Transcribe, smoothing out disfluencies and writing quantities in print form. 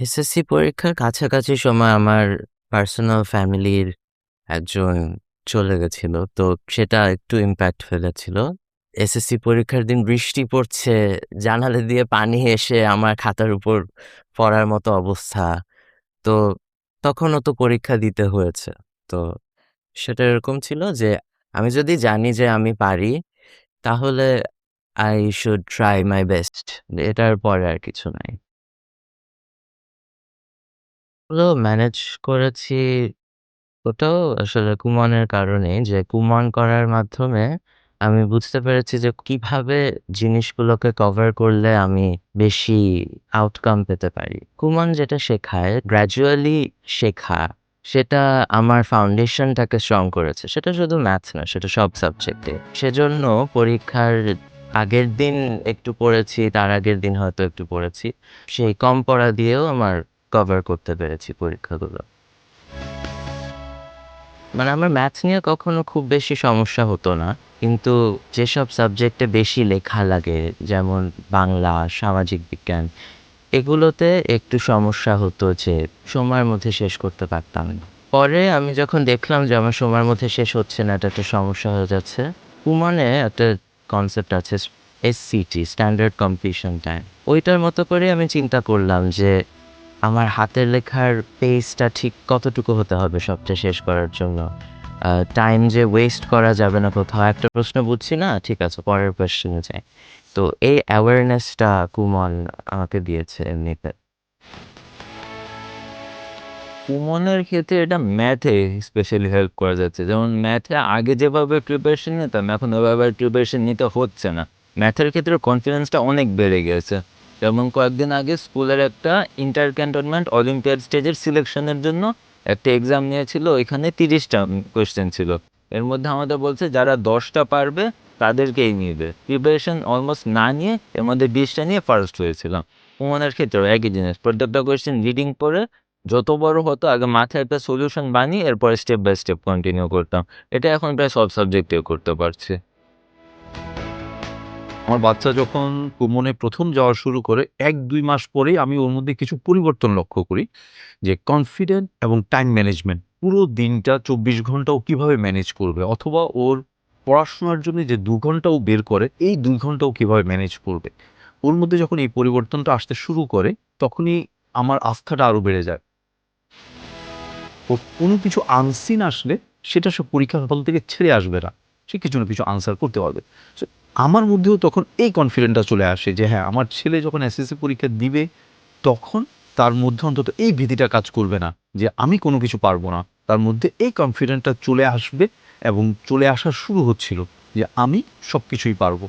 SSC পরীক্ষার কাছাকাছি সময় আমার পার্সোনাল ফ্যামিলির একজন চলে গেছিল। তো সেটা একটু ইমপ্যাক্ট ফেলেছিল। এসএসসি পরীক্ষার দিন বৃষ্টি পড়ছে, জানালা দিয়ে পানি এসে আমার খাতার উপর পড়ার মতো অবস্থা। তো তখনও তো পরীক্ষা দিতে হয়েছে। তো সেটা এরকম ছিল যে আমি যদি জানি যে আমি পারি, তাহলে I should try my best। এটার পরে আর কিছু নাই। ওগুলো ম্যানেজ করেছি। ওটাও আসলে কুমনের কারণেই যে কুমন করার মাধ্যমে আমি বুঝতে পেরেছি যে কিভাবে জিনিসগুলোকে কভার করলে আমি বেশি আউটকাম পেতে পারি। কুমন যেটা শেখায় গ্র্যাজুয়ালি শেখা, সেটা আমার ফাউন্ডেশনটাকে স্ট্রং করেছে। সেটা শুধু ম্যাথস না, সেটা সব সাবজেক্টে। সেজন্য পরীক্ষার আগের দিন একটু পড়েছি, তার আগের দিন হয়তো একটু পড়েছি। সেই কম পড়া দিয়েও আমার কভার করতে পেরেছি পরীক্ষাগুলো। মানে আমার ম্যাথস নিয়ে কখনো খুব বেশি সমস্যা হতো না। কিন্তু যেসব সাবজেক্টে বেশি লেখা লাগে, যেমন বাংলা, সামাজিক বিজ্ঞান, এগুলোতে একটু সমস্যা হতো যে সময়ের মধ্যে শেষ করতে পারতাম না। পরে আমি যখন দেখলাম যে আমার সময়ের মধ্যে শেষ হচ্ছে না, এটা একটা সমস্যা হয়ে যাচ্ছে, মানে একটা কনসেপ্ট আছে এসসিটি, স্ট্যান্ডার্ড কমপ্লিশন টাইম। ওইটার মতো করে আমি চিন্তা করলাম যে আমার হাতের লেখার পেজটা ঠিক কতটুকু হতে হবে সবটা শেষ করার জন্য। টাইম যে ওয়েস্ট করা যাবে না কোথাও। একটা প্রশ্ন বুঝছি না, ঠিক আছে পরের কোয়েশ্চেনে যাই। তো এই অ্যাওয়ারনেসটা কুমল আমাকে দিয়েছে এমনিতে। সুমনের ক্ষেত্রে এটা ম্যাথে স্পেশালি হেল্প করা যাচ্ছে। যেমন ম্যাথে আগে যেভাবে প্রিপারেশন নিতাম, এখন ওভাবে প্রিপারেশন নিতে হচ্ছে না। ম্যাথের ক্ষেত্রে কনফিডেন্সটা অনেক বেড়ে গেছে। যেমন কয়েকদিন আগে স্কুলের একটা ইন্টার ক্যান্টনমেন্ট অলিম্পিয়াড স্টেজের সিলেকশনের জন্য একটা এক্সাম নিয়েছিল, ওইখানে 30টা কোয়েশ্চেন ছিল। এর মধ্যে আমাদের বলছে যারা 10টা পারবে তাদেরকেই নিবে। প্রিপারেশন অলমোস্ট না নিয়ে এর মধ্যে 20টা নিয়ে ফার্স্ট হয়েছিলাম। সুমনের ক্ষেত্রেও একই জিনিস, প্রত্যেকটা কোয়েশ্চেন রিডিং পড়ে যত বড় হতো আগে মাথায় একটা সলিউশন বানিয়ে এরপরে স্টেপ বাই স্টেপ কন্টিনিউ করতাম। এটা এখন প্রায় সব সাবজেক্টেও করতে পারছি। আমার বাচ্চা যখন কুমনে প্রথম যাওয়া শুরু করে ১-২ মাস পরেই আমি ওর মধ্যে কিছু পরিবর্তন লক্ষ্য করি। যে কনফিডেন্ট এবং টাইম ম্যানেজমেন্ট। পুরো দিনটা ২৪ ঘন্টা ও কিভাবে ম্যানেজ করবে, অথবা ওর পড়াশোনার জন্য যে ২ ঘন্টা ও বের করে, এই ২ ঘন্টা ও কিভাবে ম্যানেজ করবে। ওর মধ্যে যখন এই পরিবর্তনটা আসতে শুরু করে, তখনই আমার আস্থাটা আরো বেড়ে যায়। ও কোনো কিছু আনসিন আসলে সেটা সে পরীক্ষার হল থেকে ছেড়ে আসবে না। সে কিছু না কিছু আনসার করতে পারবে। সো আমার মধ্যেও তখন এই কনফিডেন্টটা চলে আসে যে হ্যাঁ, আমার ছেলে যখন এসএসসি পরীক্ষা দিবে, তখন তার মধ্যে অন্তত এই ভীতিটা কাজ করবে না যে আমি কোনো কিছু পারবো না। তার মধ্যে এই কনফিডেন্টটা চলে আসবে, এবং চলে আসা শুরু হচ্ছিল যে আমি সবকিছুই পারবো।